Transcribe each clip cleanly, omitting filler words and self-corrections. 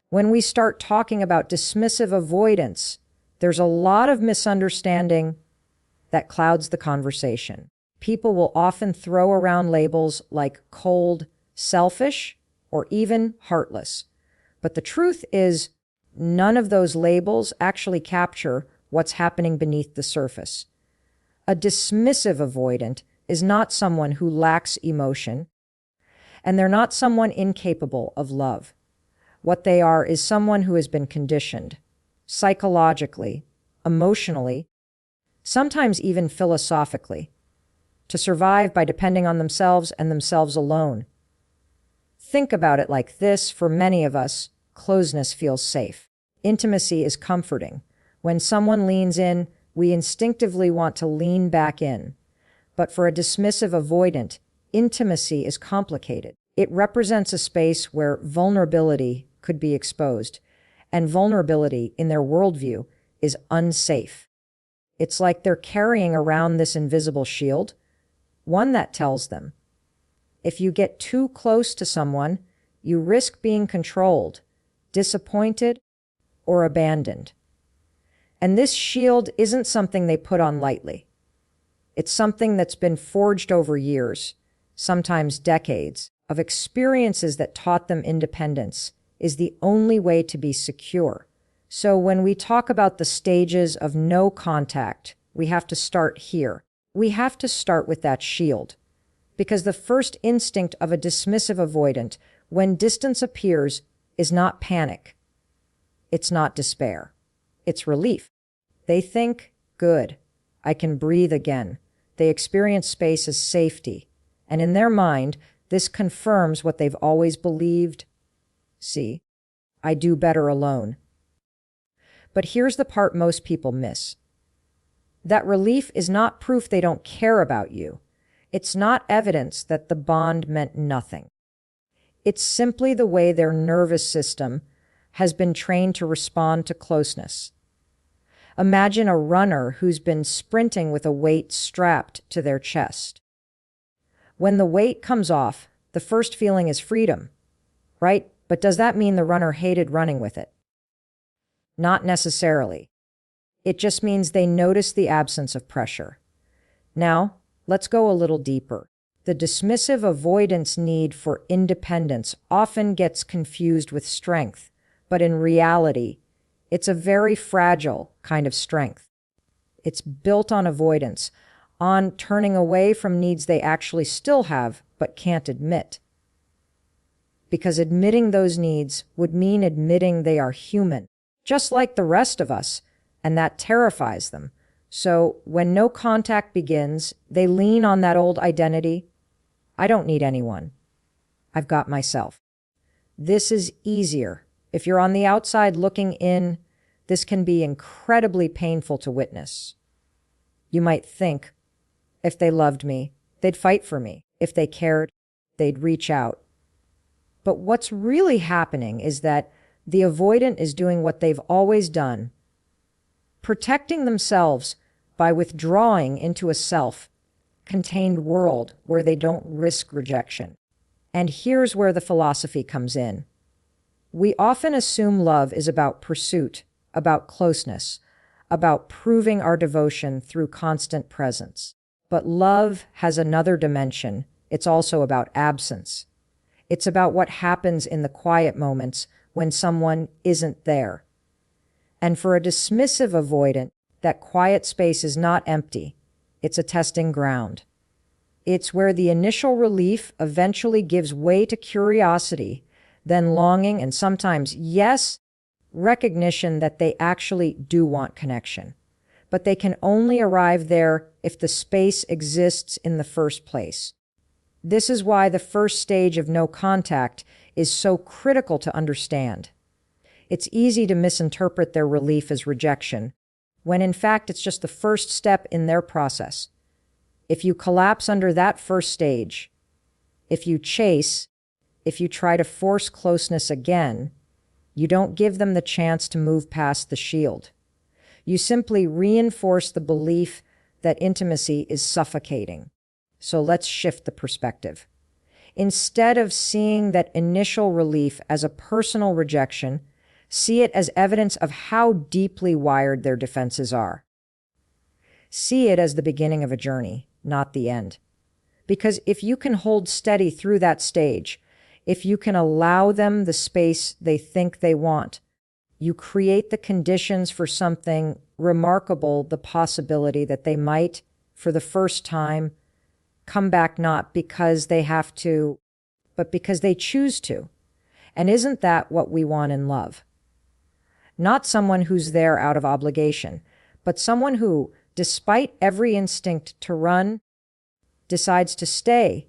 When we start talking about dismissive avoidance, there's a lot of misunderstanding that clouds the conversation. People will often throw around labels like cold, selfish, or even heartless. But the truth is, none of those labels actually capture what's happening beneath the surface. A dismissive avoidant is not someone who lacks emotion, and they're not someone incapable of love. What they are is someone who has been conditioned, psychologically, emotionally, sometimes even philosophically, to survive by depending on themselves and themselves alone. Think about it like this: for many of us, closeness feels safe. Intimacy is comforting. When someone leans in, we instinctively want to lean back in. But for a dismissive avoidant, intimacy is complicated. It represents a space where vulnerability could be exposed, and vulnerability, in their worldview, is unsafe. It's like they're carrying around this invisible shield, one that tells them, if you get too close to someone, you risk being controlled, disappointed, or abandoned. And this shield isn't something they put on lightly. It's something that's been forged over years, sometimes decades, of experiences that taught them independence is the only way to be secure. So when we talk about the stages of no contact, we have to start here. We have to start with that shield. Because the first instinct of a dismissive avoidant, when distance appears, is not panic. It's not despair. It's relief. They think, good, I can breathe again. They experience space as safety. And in their mind, this confirms what they've always believed. See, I do better alone. But here's the part most people miss. That relief is not proof they don't care about you. It's not evidence that the bond meant nothing. It's simply the way their nervous system has been trained to respond to closeness. Imagine a runner who's been sprinting with a weight strapped to their chest. When the weight comes off, the first feeling is freedom, right? But does that mean the runner hated running with it? Not necessarily. It just means they notice the absence of pressure. Now, let's go a little deeper. The dismissive avoidance need for independence often gets confused with strength, but in reality, it's a very fragile kind of strength. It's built on avoidance, on turning away from needs they actually still have but can't admit. Because admitting those needs would mean admitting they are human, just like the rest of us, and that terrifies them. So when no contact begins, they lean on that old identity. I don't need anyone. I've got myself. This is easier. If you're on the outside looking in, this can be incredibly painful to witness. You might think, if they loved me, they'd fight for me. If they cared, they'd reach out. But what's really happening is that the avoidant is doing what they've always done, protecting themselves by withdrawing into a self-contained world where they don't risk rejection. And here's where the philosophy comes in. We often assume love is about pursuit, about closeness, about proving our devotion through constant presence. But love has another dimension. It's also about absence. It's about what happens in the quiet moments when someone isn't there. And for a dismissive avoidant, that quiet space is not empty. It's a testing ground. It's where the initial relief eventually gives way to curiosity, then longing, and sometimes, yes, recognition that they actually do want connection. But they can only arrive there if the space exists in the first place. This is why the first stage of no contact is so critical to understand. It's easy to misinterpret their relief as rejection, when in fact it's just the first step in their process. If you collapse under that first stage, if you chase, if you try to force closeness again, you don't give them the chance to move past the shield. You simply reinforce the belief that intimacy is suffocating. So let's shift the perspective. Instead of seeing that initial relief as a personal rejection, See it as evidence of how deeply wired their defenses are. See it as the beginning of a journey, not the end. Because if you can hold steady through that stage, if you can allow them the space they think they want, you create the conditions for something remarkable, the possibility that they might, for the first time, come back not because they have to, but because they choose to. And isn't that what we want in love? Not someone who's there out of obligation, but someone who, despite every instinct to run, decides to stay.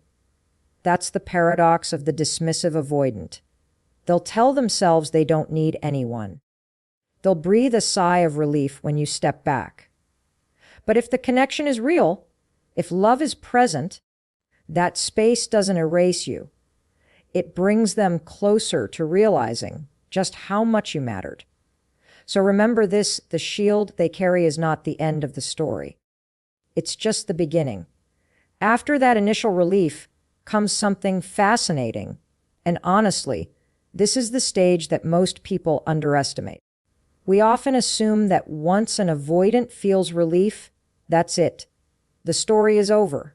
That's the paradox of the dismissive avoidant. They'll tell themselves they don't need anyone. They'll breathe a sigh of relief when you step back. But if the connection is real, if love is present, that space doesn't erase you. It brings them closer to realizing just how much you mattered. So remember this, the shield they carry is not the end of the story. It's just the beginning. After that initial relief comes something fascinating. And honestly, this is the stage that most people underestimate. We often assume that once an avoidant feels relief, that's it. The story is over.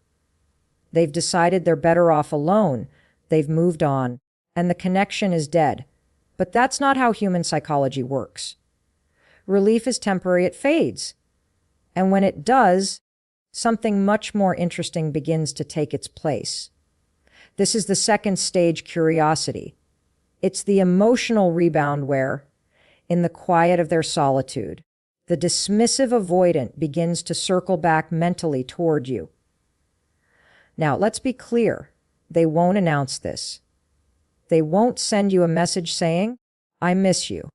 They've decided they're better off alone. They've moved on, and the connection is dead. But that's not how human psychology works. Relief is temporary, it fades. And when it does, something much more interesting begins to take its place. This is the second stage, curiosity. It's the emotional rebound where, in the quiet of their solitude, the dismissive avoidant begins to circle back mentally toward you. Now, let's be clear. They won't announce this. They won't send you a message saying, "I miss you,"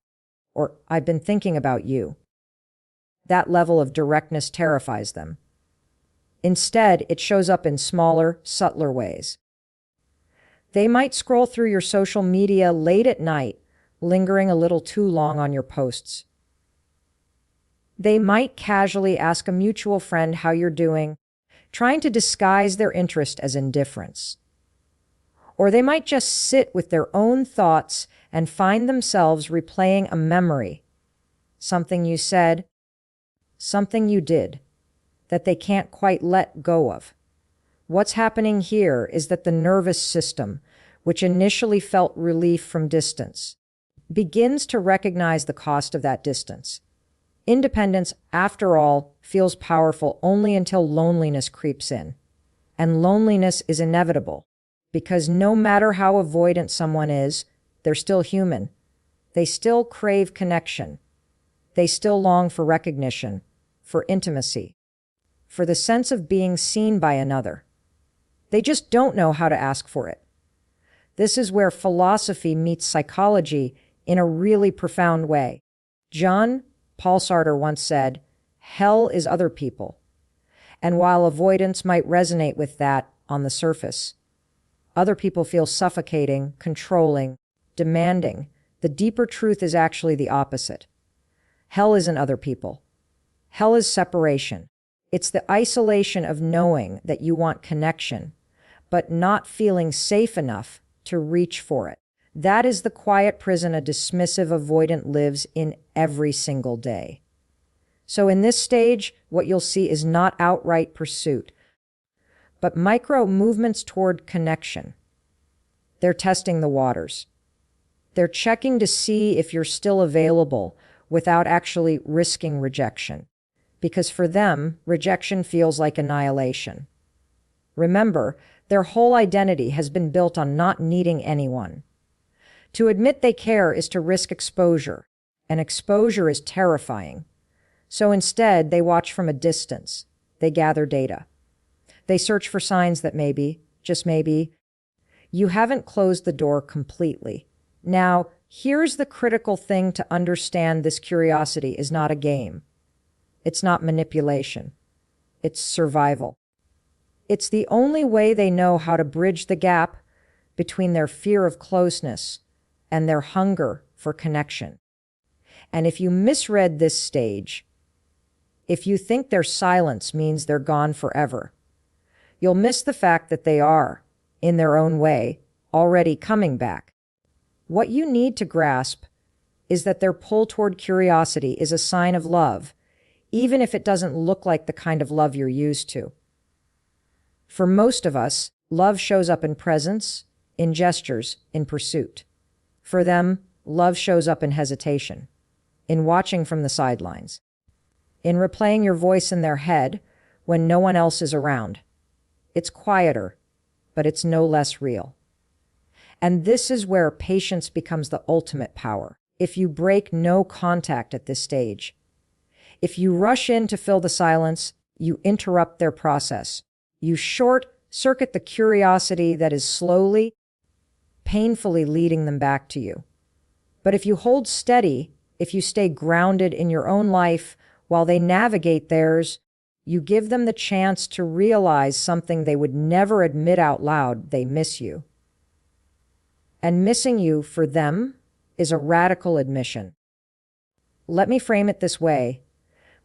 or "I've been thinking about you." That level of directness terrifies them. Instead, it shows up in smaller, subtler ways. They might scroll through your social media late at night, lingering a little too long on your posts. They might casually ask a mutual friend how you're doing, trying to disguise their interest as indifference. Or they might just sit with their own thoughts and find themselves replaying a memory, something you said, something you did, that they can't quite let go of. What's happening here is that the nervous system, which initially felt relief from distance, begins to recognize the cost of that distance. Independence, after all, feels powerful only until loneliness creeps in. And loneliness is inevitable, because no matter how avoidant someone is, they're still human. They still crave connection. They still long for recognition, for intimacy, for the sense of being seen by another. They just don't know how to ask for it. This is where philosophy meets psychology in a really profound way. John Paul Sartre once said, "Hell is other people." And while avoidance might resonate with that on the surface, other people feel suffocating, controlling, demanding. The deeper truth is actually the opposite. Hell isn't other people. Hell is separation. It's the isolation of knowing that you want connection, but not feeling safe enough to reach for it. That is the quiet prison a dismissive avoidant lives in every single day. So in this stage, what you'll see is not outright pursuit, but micro movements toward connection. They're testing the waters. They're checking to see if you're still available without actually risking rejection. Because for them, rejection feels like annihilation. Remember, their whole identity has been built on not needing anyone. To admit they care is to risk exposure, and exposure is terrifying. So instead, they watch from a distance. They gather data. They search for signs that maybe, just maybe, you haven't closed the door completely. Now, here's the critical thing to understand: this curiosity is not a game. It's not manipulation. It's survival. It's the only way they know how to bridge the gap between their fear of closeness and their hunger for connection. And if you misread this stage, if you think their silence means they're gone forever, you'll miss the fact that they are, in their own way, already coming back. What you need to grasp is that their pull toward curiosity is a sign of love, even if it doesn't look like the kind of love you're used to. For most of us, love shows up in presence, in gestures, in pursuit. For them, love shows up in hesitation, in watching from the sidelines, in replaying your voice in their head when no one else is around. It's quieter, but it's no less real. And this is where patience becomes the ultimate power. If you break no contact at this stage, if you rush in to fill the silence, you interrupt their process. You short-circuit the curiosity that is slowly, painfully leading them back to you. But if you hold steady, if you stay grounded in your own life while they navigate theirs, you give them the chance to realize something they would never admit out loud: they miss you. And missing you for them is a radical admission. Let me frame it this way.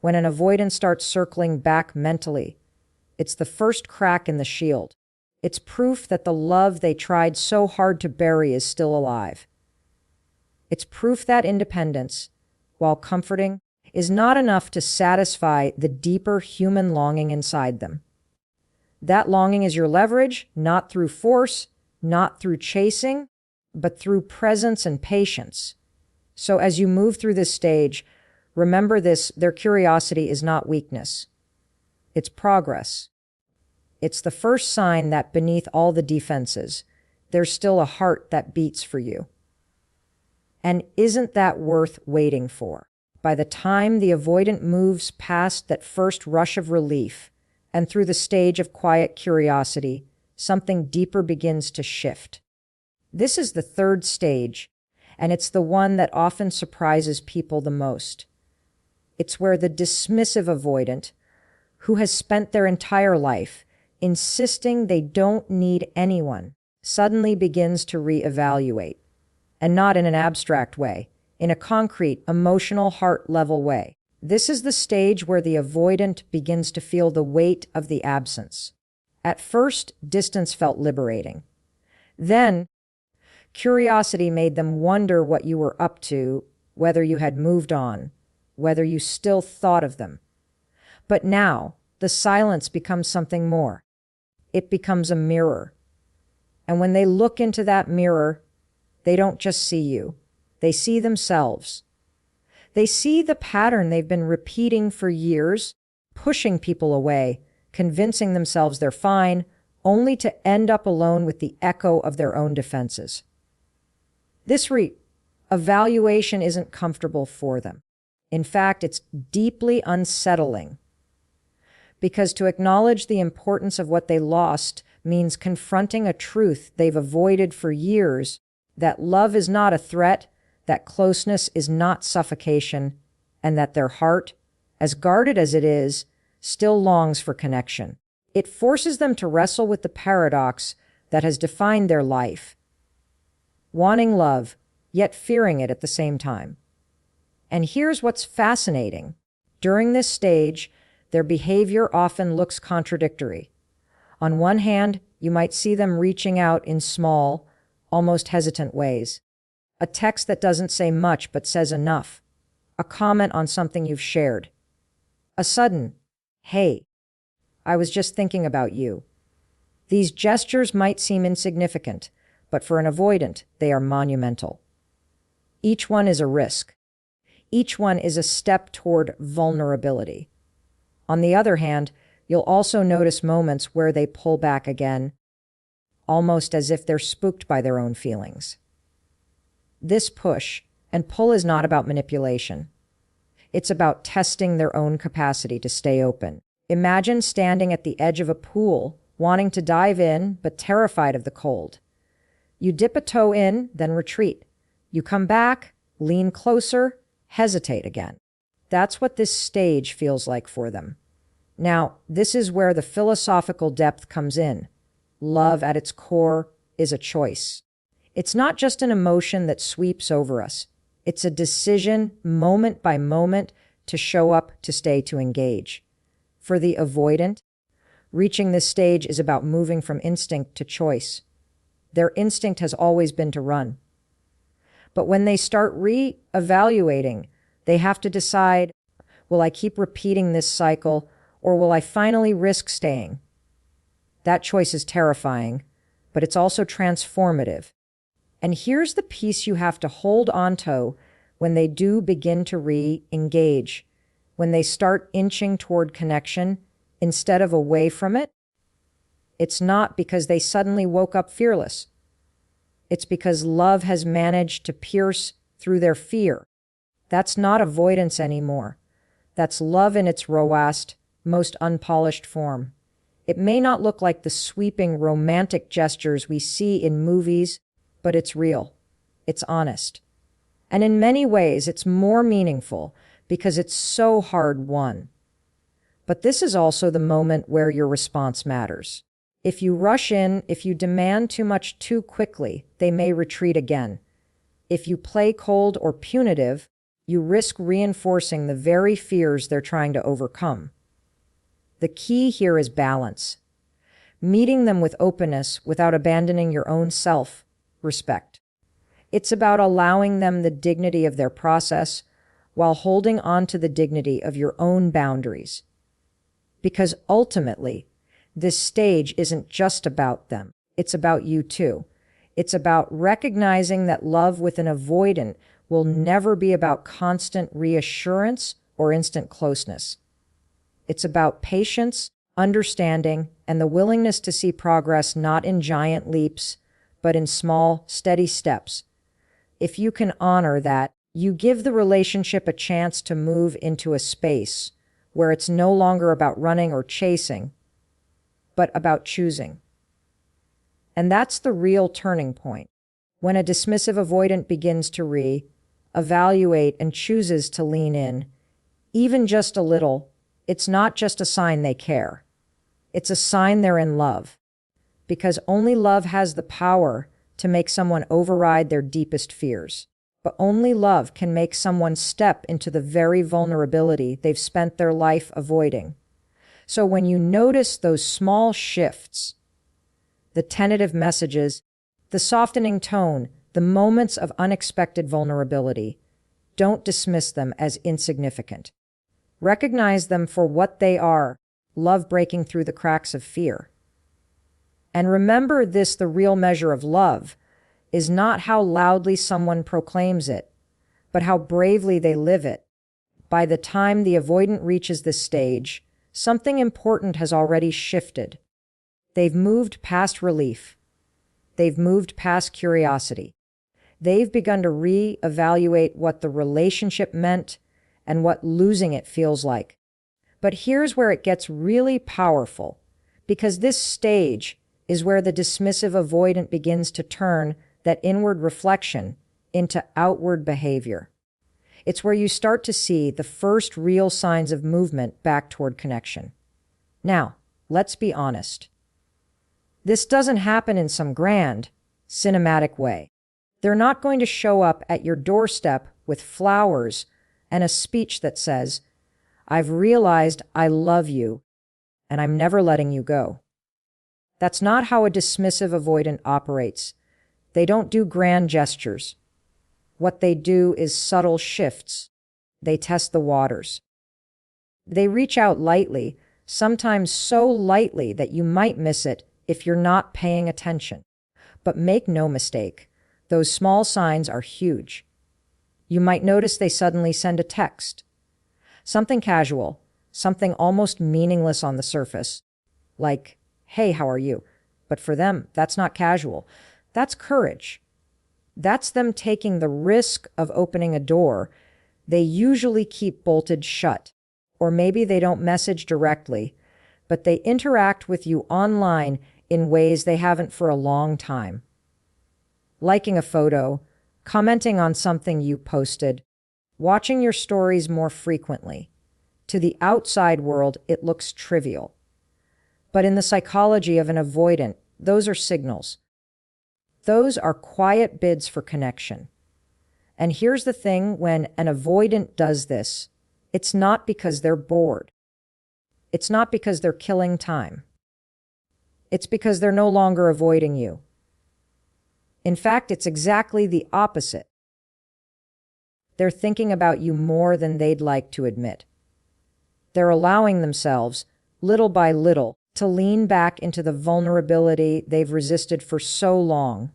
When an avoidant starts circling back mentally, it's the first crack in the shield. It's proof that the love they tried so hard to bury is still alive. It's proof that independence, while comforting, is not enough to satisfy the deeper human longing inside them. That longing is your leverage, not through force, not through chasing, but through presence and patience. So as you move through this stage, remember this: their curiosity is not weakness. It's progress. It's the first sign that beneath all the defenses, there's still a heart that beats for you. And isn't that worth waiting for? By the time the avoidant moves past that first rush of relief and through the stage of quiet curiosity, something deeper begins to shift. This is the third stage, and it's the one that often surprises people the most. It's where the dismissive avoidant, who has spent their entire life insisting they don't need anyone, suddenly begins to reevaluate. And not in an abstract way, in a concrete, emotional, heart-level way. This is the stage where the avoidant begins to feel the weight of the absence. At first, distance felt liberating. Then, curiosity made them wonder what you were up to, whether you had moved on, whether you still thought of them. But now, the silence becomes something more. It becomes a mirror. And when they look into that mirror, they don't just see you. They see themselves. They see the pattern they've been repeating for years, pushing people away, convincing themselves they're fine, only to end up alone with the echo of their own defenses. This evaluation isn't comfortable for them. In fact, it's deeply unsettling. Because to acknowledge the importance of what they lost means confronting a truth they've avoided for years: that love is not a threat, that closeness is not suffocation, and that their heart, as guarded as it is, still longs for connection. It forces them to wrestle with the paradox that has defined their life: wanting love, yet fearing it at the same time. And here's what's fascinating. During this stage, their behavior often looks contradictory. On one hand, you might see them reaching out in small, almost hesitant ways. A text that doesn't say much but says enough. A comment on something you've shared. A sudden, "Hey, I was just thinking about you." These gestures might seem insignificant, but for an avoidant, they are monumental. Each one is a risk. Each one is a step toward vulnerability. On the other hand, you'll also notice moments where they pull back again, almost as if they're spooked by their own feelings. This push and pull is not about manipulation. It's about testing their own capacity to stay open. Imagine standing at the edge of a pool, wanting to dive in, but terrified of the cold. You dip a toe in, then retreat. You come back, lean closer, hesitate again. That's what this stage feels like for them. Now, this is where the philosophical depth comes in. Love at its core is a choice. It's not just an emotion that sweeps over us. It's a decision, moment by moment, to show up, to stay, to engage. For the avoidant, reaching this stage is about moving from instinct to choice. Their instinct has always been to run. But when they start re-evaluating, they have to decide, will I keep repeating this cycle, or will I finally risk staying? That choice is terrifying, but it's also transformative. And here's the piece you have to hold onto when they do begin to re-engage, when they start inching toward connection instead of away from it. It's not because they suddenly woke up fearless. It's because love has managed to pierce through their fear. That's not avoidance anymore. That's love in its rawest, most unpolished form. It may not look like the sweeping romantic gestures we see in movies, but it's real. It's honest. And in many ways, it's more meaningful because it's so hard-won. But this is also the moment where your response matters. If you rush in, if you demand too much too quickly, they may retreat again. If you play cold or punitive, you risk reinforcing the very fears they're trying to overcome. The key here is balance. Meeting them with openness without abandoning your own self-respect. It's about allowing them the dignity of their process while holding on to the dignity of your own boundaries. Because ultimately, this stage isn't just about them. It's about you too. It's about recognizing that love with an avoidant will never be about constant reassurance or instant closeness. It's about patience, understanding, and the willingness to see progress not in giant leaps, but in small, steady steps. If you can honor that, you give the relationship a chance to move into a space where it's no longer about running or chasing, but about choosing. And that's the real turning point. When a dismissive avoidant begins to re-evaluate and chooses to lean in, even just a little, it's not just a sign they care. It's a sign they're in love. Because only love has the power to make someone override their deepest fears. But only love can make someone step into the very vulnerability they've spent their life avoiding. So when you notice those small shifts, the tentative messages, the softening tone, the moments of unexpected vulnerability, don't dismiss them as insignificant. Recognize them for what they are, love breaking through the cracks of fear. And remember this, the real measure of love is not how loudly someone proclaims it, but how bravely they live it. By the time the avoidant reaches this stage, something important has already shifted. They've moved past relief. They've moved past curiosity. They've begun to re-evaluate what the relationship meant and what losing it feels like. But here's where it gets really powerful, because this stage is where the dismissive avoidant begins to turn that inward reflection into outward behavior. It's where you start to see the first real signs of movement back toward connection. Now, let's be honest. This doesn't happen in some grand, cinematic way. They're not going to show up at your doorstep with flowers and a speech that says, "I've realized I love you, and I'm never letting you go." That's not how a dismissive avoidant operates. They don't do grand gestures. What they do is subtle shifts. They test the waters. They reach out lightly, sometimes so lightly that you might miss it if you're not paying attention. But make no mistake, those small signs are huge. You might notice they suddenly send a text. Something casual, something almost meaningless on the surface, like, "Hey, how are you?" But for them, that's not casual. That's courage. That's them taking the risk of opening a door they usually keep bolted shut. Or maybe they don't message directly, but they interact with you online in ways they haven't for a long time. Liking a photo, commenting on something you posted, watching your stories more frequently. To the outside world, it looks trivial. But in the psychology of an avoidant, those are signals. Those are quiet bids for connection. And here's the thing, when an avoidant does this, it's not because they're bored. It's not because they're killing time. It's because they're no longer avoiding you. In fact, it's exactly the opposite. They're thinking about you more than they'd like to admit. They're allowing themselves, little by little, to lean back into the vulnerability they've resisted for so long.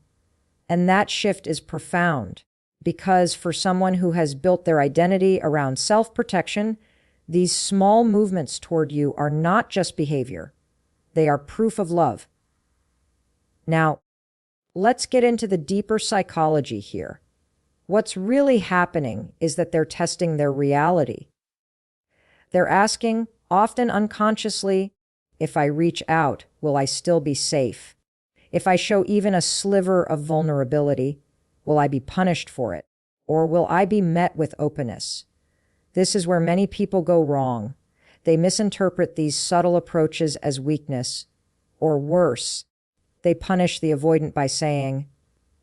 And that shift is profound, because for someone who has built their identity around self-protection, these small movements toward you are not just behavior. They are proof of love. Now, let's get into the deeper psychology here. What's really happening is that they're testing their reality. They're asking, often unconsciously, if I reach out, will I still be safe? If I show even a sliver of vulnerability, will I be punished for it? Or will I be met with openness? This is where many people go wrong. They misinterpret these subtle approaches as weakness, or worse, they punish the avoidant by saying,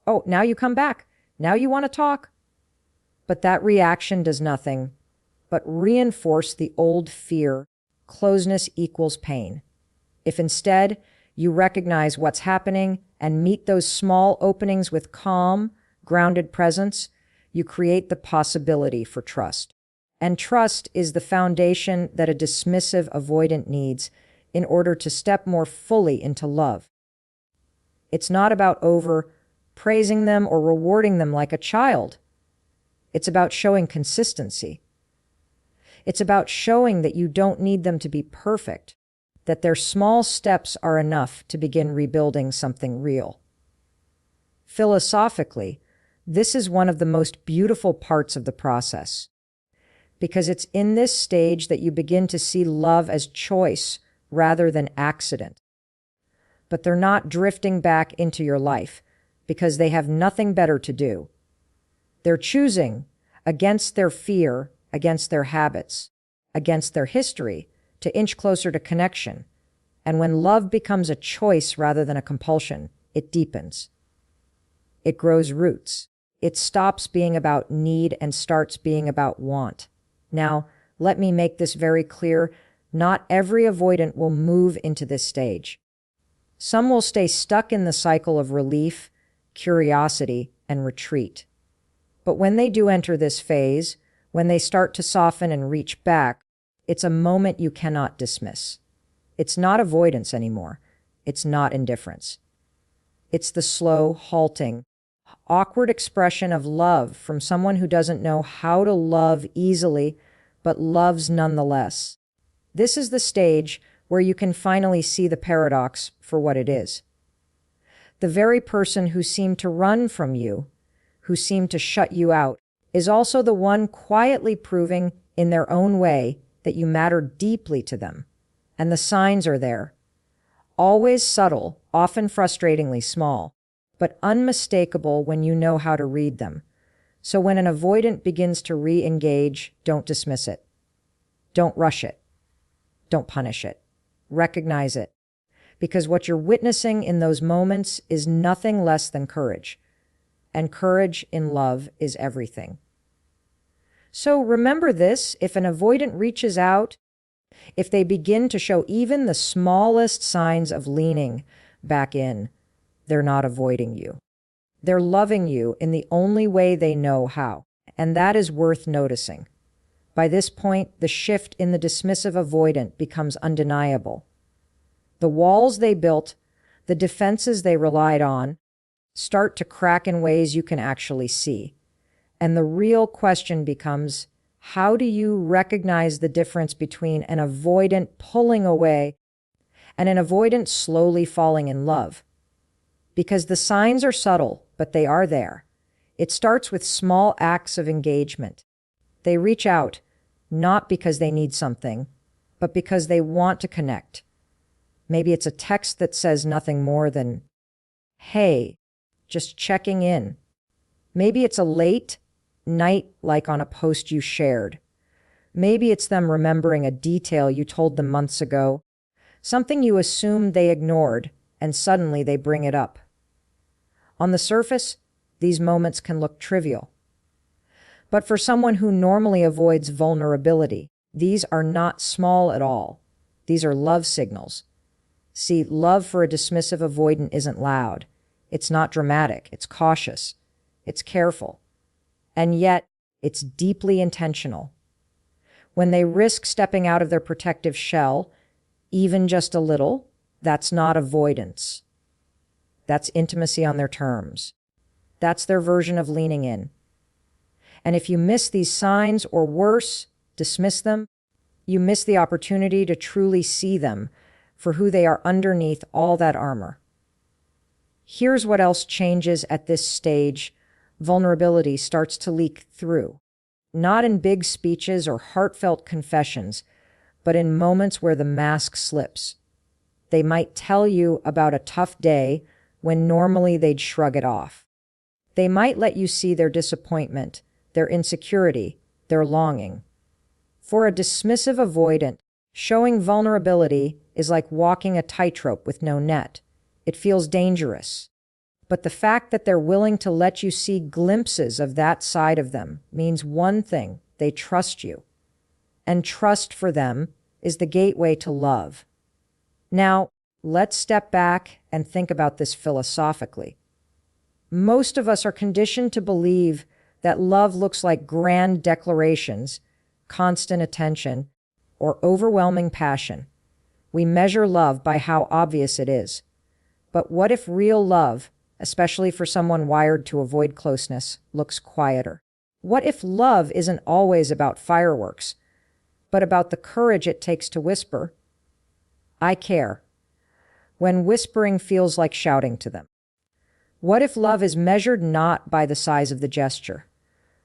"Oh, now you come back. Now you want to talk." But that reaction does nothing but reinforce the old fear, closeness equals pain. If instead you recognize what's happening and meet those small openings with calm, grounded presence, you create the possibility for trust. And trust is the foundation that a dismissive avoidant needs in order to step more fully into love. It's not about praising them or rewarding them like a child. It's about showing consistency. It's about showing that you don't need them to be perfect, that their small steps are enough to begin rebuilding something real. Philosophically, this is one of the most beautiful parts of the process, because it's in this stage that you begin to see love as choice rather than accident. But they're not drifting back into your life because they have nothing better to do. They're choosing, against their fear, against their habits, against their history, to inch closer to connection. And when love becomes a choice rather than a compulsion, it deepens. It grows roots. It stops being about need and starts being about want. Now, let me make this very clear. Not every avoidant will move into this stage. Some will stay stuck in the cycle of relief, curiosity, and retreat. But when they do enter this phase, when they start to soften and reach back, it's a moment you cannot dismiss. It's not avoidance anymore. It's not indifference. It's the slow, halting, awkward expression of love from someone who doesn't know how to love easily, but loves nonetheless. This is the stage where you can finally see the paradox for what it is. The very person who seemed to run from you, who seemed to shut you out, is also the one quietly proving in their own way that you matter deeply to them. And the signs are there. Always subtle, often frustratingly small, but unmistakable when you know how to read them. So when an avoidant begins to re-engage, don't dismiss it. Don't rush it. Don't punish it. Recognize it. Because what you're witnessing in those moments is nothing less than courage. And courage in love is everything. So remember this, if an avoidant reaches out, if they begin to show even the smallest signs of leaning back in, they're not avoiding you. They're loving you in the only way they know how, and that is worth noticing. By this point, the shift in the dismissive avoidant becomes undeniable. The walls they built, the defenses they relied on, start to crack in ways you can actually see. And the real question becomes, how do you recognize the difference between an avoidant pulling away and an avoidant slowly falling in love? Because the signs are subtle, but they are there. It starts with small acts of engagement. They reach out, not because they need something, but because they want to connect. Maybe it's a text that says nothing more than, "Hey, just checking in." Maybe it's a late night like on a post you shared. Maybe it's them remembering a detail you told them months ago, something you assumed they ignored, and suddenly they bring it up. On the surface, these moments can look trivial. But for someone who normally avoids vulnerability, these are not small at all. These are love signals. See, love for a dismissive avoidant isn't loud. It's not dramatic. It's cautious. It's careful. And yet, It's deeply intentional. When they risk stepping out of their protective shell, even just a little, that's not avoidance. That's intimacy on their terms. That's their version of leaning in. And if you miss these signs, or worse, dismiss them, you miss the opportunity to truly see them for who they are underneath all that armor. Here's what else changes at this stage. Vulnerability starts to leak through. Not in big speeches or heartfelt confessions, but in moments where the mask slips. They might tell you about a tough day when normally they'd shrug it off. They might let you see their disappointment, their insecurity, their longing. For a dismissive avoidant, showing vulnerability is like walking a tightrope with no net. It feels dangerous. But the fact that they're willing to let you see glimpses of that side of them means one thing: they trust you. And trust for them is the gateway to love. Now, let's step back and think about this philosophically. Most of us are conditioned to believe that love looks like grand declarations, constant attention, or overwhelming passion. We measure love by how obvious it is. But what if real love, especially for someone wired to avoid closeness, looks quieter? What if love isn't always about fireworks, but about the courage it takes to whisper, "I care," when whispering feels like shouting to them? What if love is measured not by the size of the gesture,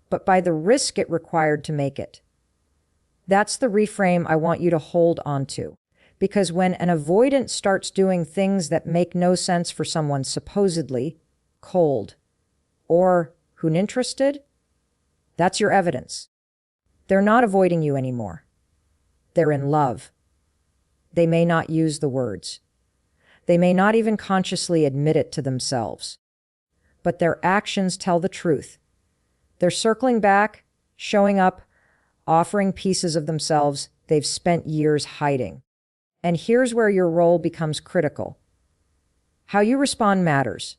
but by the risk it required to make it? That's the reframe I want you to hold on to. Because when an avoidant starts doing things that make no sense for someone supposedly cold or uninterested, that's your evidence. They're not avoiding you anymore. They're in love. They may not use the words. They may not even consciously admit it to themselves. But their actions tell the truth. They're circling back, showing up, offering pieces of themselves they've spent years hiding. And here's where your role becomes critical. How you respond matters.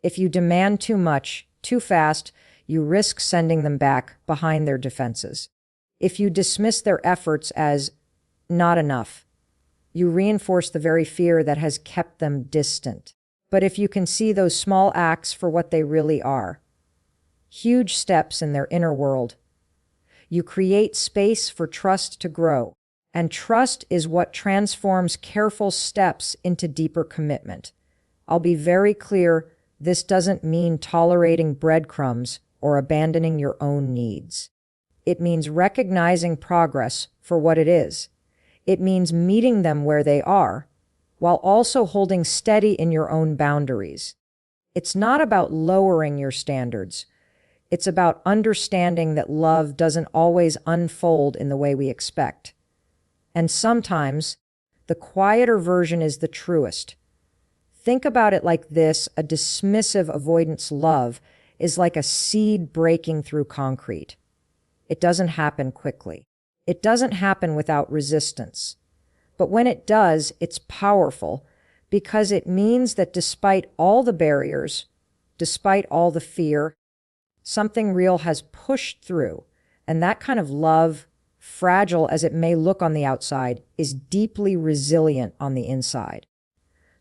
If you demand too much, too fast, you risk sending them back behind their defenses. If you dismiss their efforts as not enough, you reinforce the very fear that has kept them distant. But if you can see those small acts for what they really are, huge steps in their inner world, you create space for trust to grow. And trust is what transforms careful steps into deeper commitment. I'll be very clear, this doesn't mean tolerating breadcrumbs or abandoning your own needs. It means recognizing progress for what it is. It means meeting them where they are, while also holding steady in your own boundaries. It's not about lowering your standards. It's about understanding that love doesn't always unfold in the way we expect. And sometimes, the quieter version is the truest. Think about it like this: a dismissive avoidance love is like a seed breaking through concrete. It doesn't happen quickly. It doesn't happen without resistance. But when it does, it's powerful because it means that despite all the barriers, despite all the fear, something real has pushed through. And that kind of love, fragile as it may look on the outside, is deeply resilient on the inside.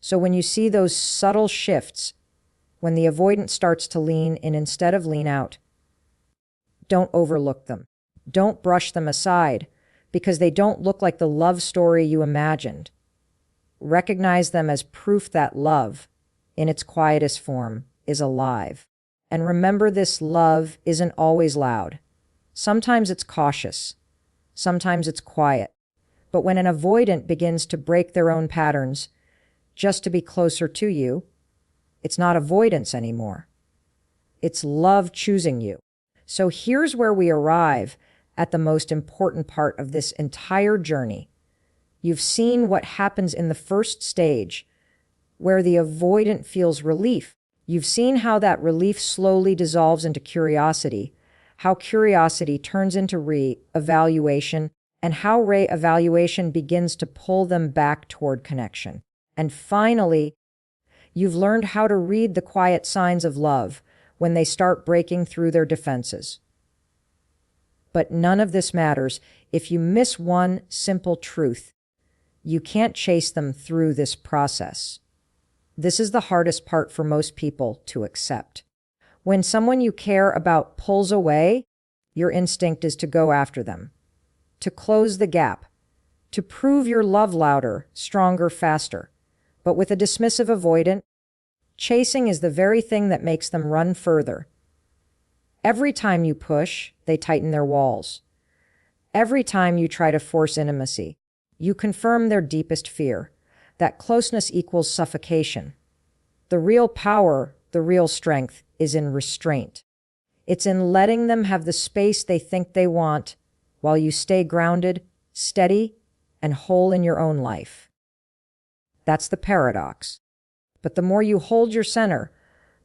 So when you see those subtle shifts, when the avoidant starts to lean in instead of lean out, don't overlook them. Don't brush them aside because they don't look like the love story you imagined. Recognize them as proof that love, in its quietest form, is alive. And remember, this love isn't always loud. Sometimes it's cautious. Sometimes it's quiet. But when an avoidant begins to break their own patterns just to be closer to you, it's not avoidance anymore. It's love choosing you. So here's where we arrive at the most important part of this entire journey. You've seen what happens in the first stage, where the avoidant feels relief. You've seen how that relief slowly dissolves into curiosity, how curiosity turns into re-evaluation, and how re-evaluation begins to pull them back toward connection. And finally, you've learned how to read the quiet signs of love when they start breaking through their defenses. But none of this matters if you miss one simple truth. You can't chase them through this process. This is the hardest part for most people to accept. When someone you care about pulls away, your instinct is to go after them, to close the gap, to prove your love louder, stronger, faster. But with a dismissive avoidant, chasing is the very thing that makes them run further. Every time you push, they tighten their walls. Every time you try to force intimacy, you confirm their deepest fear, that closeness equals suffocation. The real power, the real strength, is in restraint. It's in letting them have the space they think they want while you stay grounded, steady, and whole in your own life. That's the paradox. But the more you hold your center,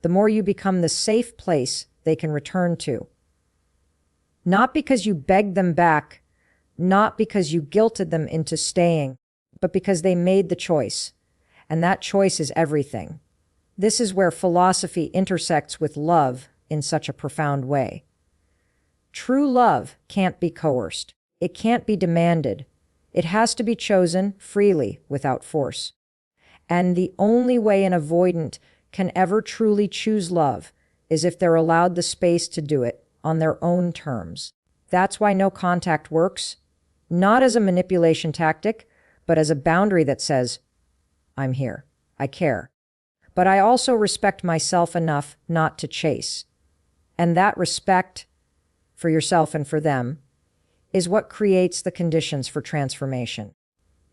the more you become the safe place they can return to. Not because you begged them back, not because you guilted them into staying, but because they made the choice. And that choice is everything. This is where philosophy intersects with love in such a profound way. True love can't be coerced. It can't be demanded. It has to be chosen freely without force. And the only way an avoidant can ever truly choose love is if they're allowed the space to do it on their own terms. That's why no contact works, not as a manipulation tactic, but as a boundary that says, I'm here, I care, but I also respect myself enough not to chase. And that respect for yourself and for them is what creates the conditions for transformation.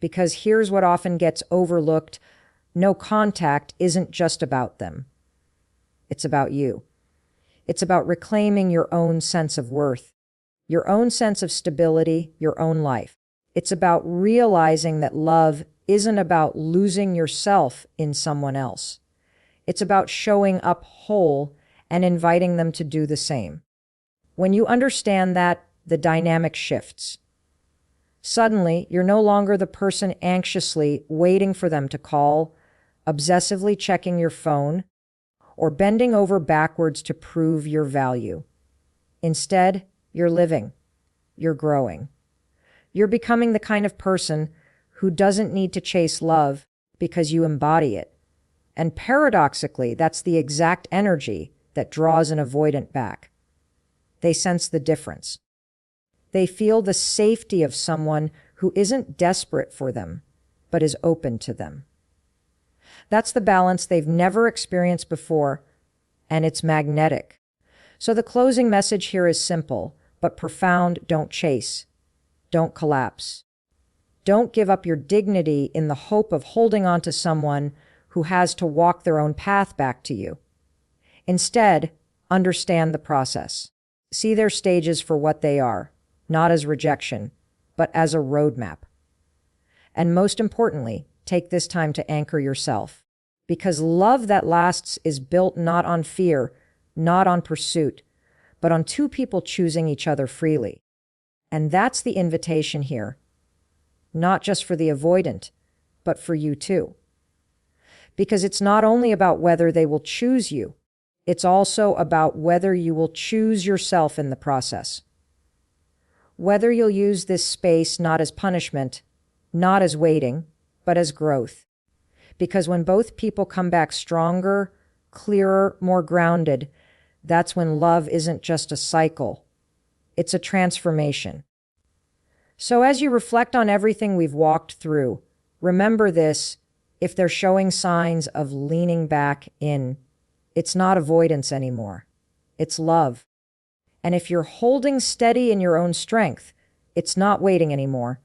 Because here's what often gets overlooked: no contact isn't just about them. It's about you. It's about reclaiming your own sense of worth, your own sense of stability, your own life. It's about realizing that love isn't about losing yourself in someone else. It's about showing up whole and inviting them to do the same. When you understand that, the dynamic shifts. Suddenly, you're no longer the person anxiously waiting for them to call, obsessively checking your phone, or bending over backwards to prove your value. Instead, you're living. You're growing. You're becoming the kind of person who doesn't need to chase love because you embody it. And paradoxically, that's the exact energy that draws an avoidant back. They sense the difference. They feel the safety of someone who isn't desperate for them, but is open to them. That's the balance they've never experienced before, and it's magnetic. So the closing message here is simple, but profound. Don't chase. Don't collapse. Don't give up your dignity in the hope of holding on to someone who has to walk their own path back to you. Instead, understand the process. See their stages for what they are, not as rejection, but as a roadmap. And most importantly, take this time to anchor yourself. Because love that lasts is built not on fear, not on pursuit, but on two people choosing each other freely. And that's the invitation here. Not just for the avoidant, but for you too. Because it's not only about whether they will choose you, it's also about whether you will choose yourself in the process. Whether you'll use this space not as punishment, not as waiting, but as growth. Because when both people come back stronger, clearer, more grounded, that's when love isn't just a cycle. It's a transformation. So as you reflect on everything we've walked through, remember this: if they're showing signs of leaning back in, it's not avoidance anymore. It's love. And if you're holding steady in your own strength, it's not waiting anymore.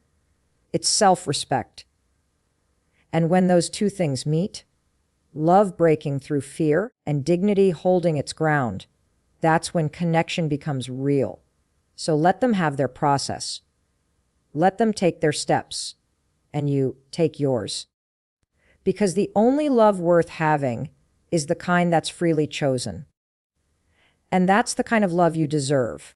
It's self-respect. And when those two things meet, love breaking through fear and dignity holding its ground, that's when connection becomes real. So let them have their process. Let them take their steps, and you take yours. Because the only love worth having is the kind that's freely chosen. And that's the kind of love you deserve.